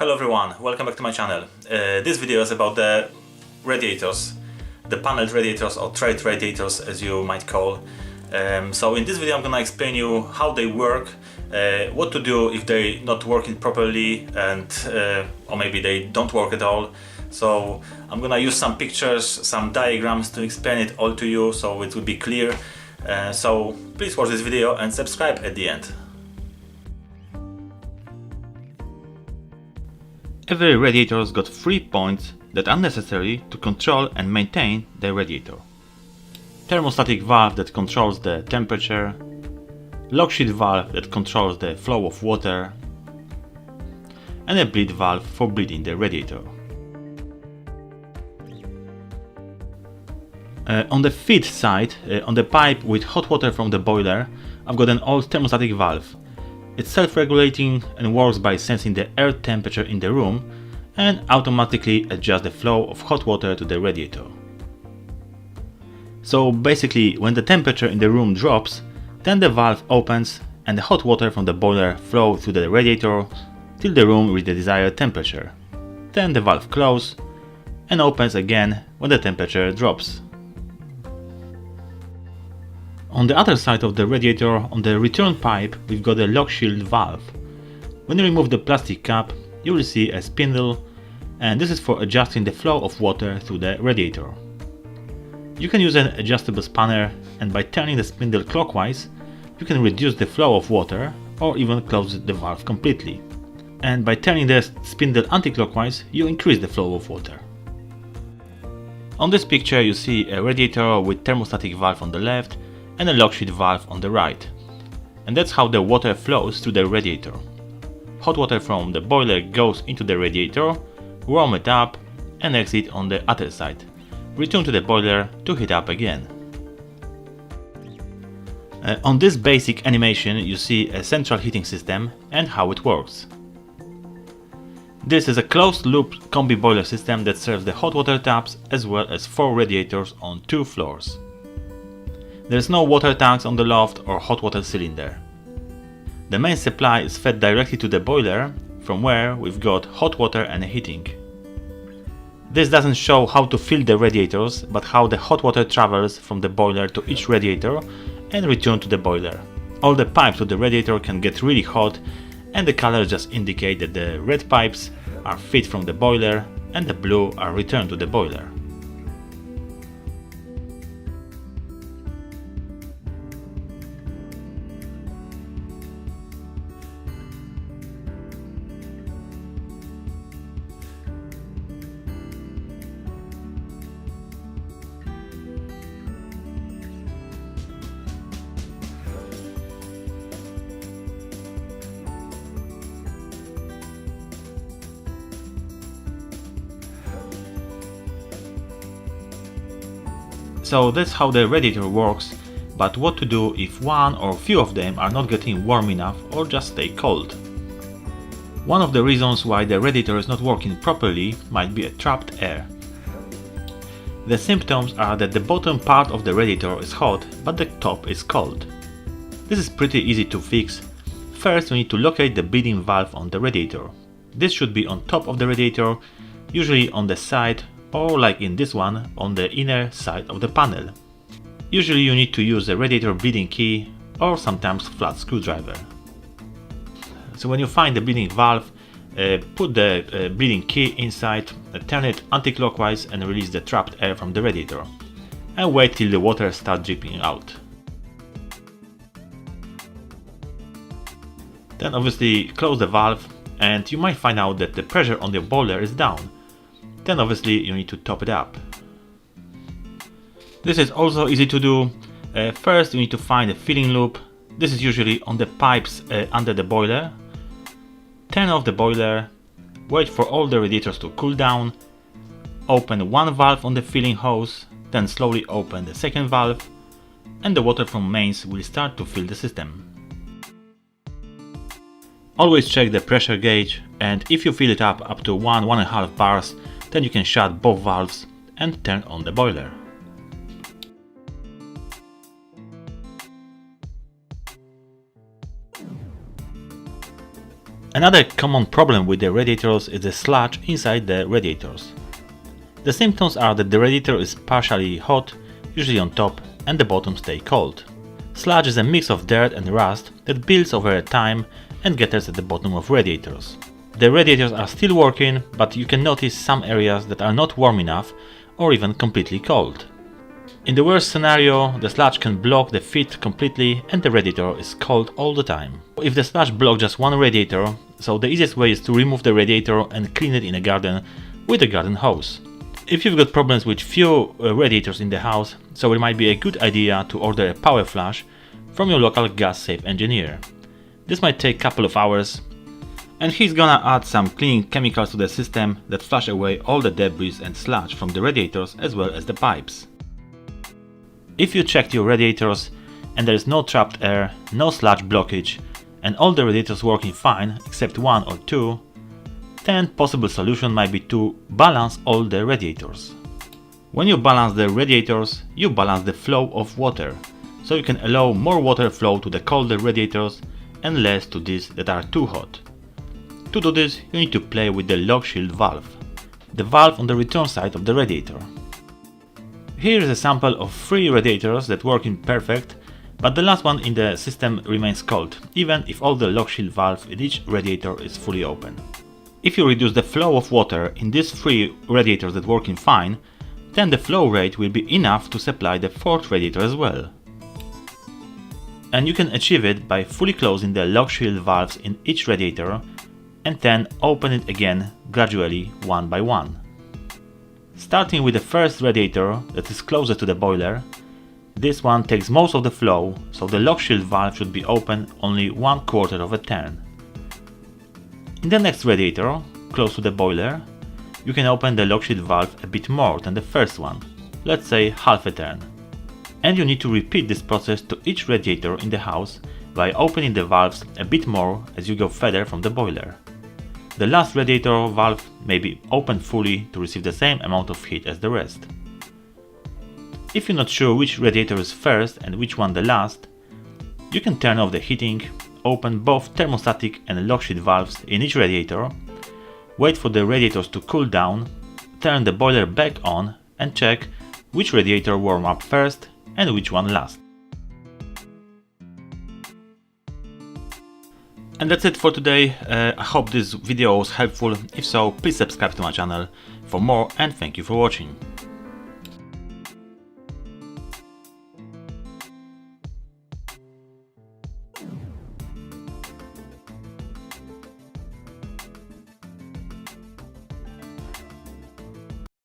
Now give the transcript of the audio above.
Hello everyone, welcome back to my channel. This video is about the radiators, the paneled radiators or straight radiators as you might call. So in this video I'm gonna explain you how they work, what to do if they're not working properly and or maybe they don't work at all. So I'm gonna use some pictures, some diagrams to explain it all to you so it will be clear. So please watch this video and subscribe at the end. Every radiator's got 3 points that are necessary to control and maintain the radiator. Thermostatic valve that controls the temperature, lock shield valve that controls the flow of water, and a bleed valve for bleeding the radiator. On the feed side, on the pipe with hot water from the boiler, I've got an old thermostatic valve. It's self-regulating and works by sensing the air temperature in the room and automatically adjusts the flow of hot water to the radiator. So basically, when the temperature in the room drops, then the valve opens and the hot water from the boiler flows through the radiator till the room reaches the desired temperature. Then the valve closes and opens again when the temperature drops. On the other side of the radiator, on the return pipe, we've got a lock shield valve. When you remove the plastic cap, you will see a spindle, and this is for adjusting the flow of water through the radiator. You can use an adjustable spanner, and by turning the spindle clockwise, you can reduce the flow of water or even close the valve completely. And by turning the spindle anti-clockwise, you increase the flow of water. On this picture you see a radiator with thermostatic valve on the left and a lock shield valve on the right. And that's how the water flows through the radiator. Hot water from the boiler goes into the radiator, warm it up and exit on the other side. Return to the boiler to heat up again. On this basic animation you see a central heating system and how it works. This is a closed loop combi boiler system that serves the hot water taps as well as 4 radiators on 2 floors. There's no water tanks on the loft or hot water cylinder. The main supply is fed directly to the boiler, from where we've got hot water and heating. This doesn't show how to fill the radiators, but how the hot water travels from the boiler to each radiator and return to the boiler. All the pipes to the radiator can get really hot, and the colors just indicate that the red pipes are fed from the boiler and the blue are returned to the boiler. So that's how the radiator works, but what to do if one or few of them are not getting warm enough or just stay cold? One of the reasons why the radiator is not working properly might be a trapped air. The symptoms are that the bottom part of the radiator is hot, but the top is cold. This is pretty easy to fix. First we need to locate the bleeding valve on the radiator. This should be on top of the radiator, usually on the side, or like in this one, on the inner side of the panel. Usually you need to use a radiator bleeding key or sometimes flat screwdriver. So when you find the bleeding valve, put the bleeding key inside, turn it anti-clockwise and release the trapped air from the radiator. And wait till the water starts dripping out. Then obviously close the valve and you might find out that the pressure on the boiler is down. Then obviously you need to top it up. This is also easy to do. First you need to find a filling loop. This is usually on the pipes under the boiler. Turn off the boiler, wait for all the radiators to cool down, open one valve on the filling hose, then slowly open the second valve, and the water from mains will start to fill the system. Always check the pressure gauge, and if you fill it up to 1–1.5 bars, then you can shut both valves and turn on the boiler. Another common problem with the radiators is the sludge inside the radiators. The symptoms are that the radiator is partially hot, usually on top, and the bottom stays cold. Sludge is a mix of dirt and rust that builds over time and gathers at the bottom of radiators. The radiators are still working, but you can notice some areas that are not warm enough or even completely cold. In the worst scenario, the sludge can block the feed completely and the radiator is cold all the time. If the sludge blocks just one radiator, so the easiest way is to remove the radiator and clean it in a garden with a garden hose. If you've got problems with few radiators in the house, so it might be a good idea to order a power flush from your local gas-safe engineer. This might take a couple of hours, and he's gonna add some cleaning chemicals to the system that flush away all the debris and sludge from the radiators as well as the pipes. If you checked your radiators and there is no trapped air, no sludge blockage, and all the radiators working fine except one or two, then possible solution might be to balance all the radiators. When you balance the radiators, you balance the flow of water, so you can allow more water flow to the colder radiators and less to these that are too hot. To do this, you need to play with the lock shield valve, the valve on the return side of the radiator. Here is a sample of 3 radiators that working perfect, but the last one in the system remains cold, even if all the lock shield valve in each radiator is fully open. If you reduce the flow of water in these 3 radiators that working fine, then the flow rate will be enough to supply the 4th radiator as well. And you can achieve it by fully closing the lock shield valves in each radiator and then open it again gradually one by one. Starting with the first radiator that is closer to the boiler, this one takes most of the flow, so the lock shield valve should be open only 1/4 of a turn. In the next radiator, close to the boiler, you can open the lock shield valve a bit more than the first one, let's say half a turn. And you need to repeat this process to each radiator in the house by opening the valves a bit more as you go further from the boiler. The last radiator valve may be opened fully to receive the same amount of heat as the rest. If you're not sure which radiator is first and which one the last, you can turn off the heating, open both thermostatic and lock shield valves in each radiator, wait for the radiators to cool down, turn the boiler back on and check which radiator warm up first and which one last. And that's it for today. I hope this video was helpful. If so, please subscribe to my channel for more and thank you for watching.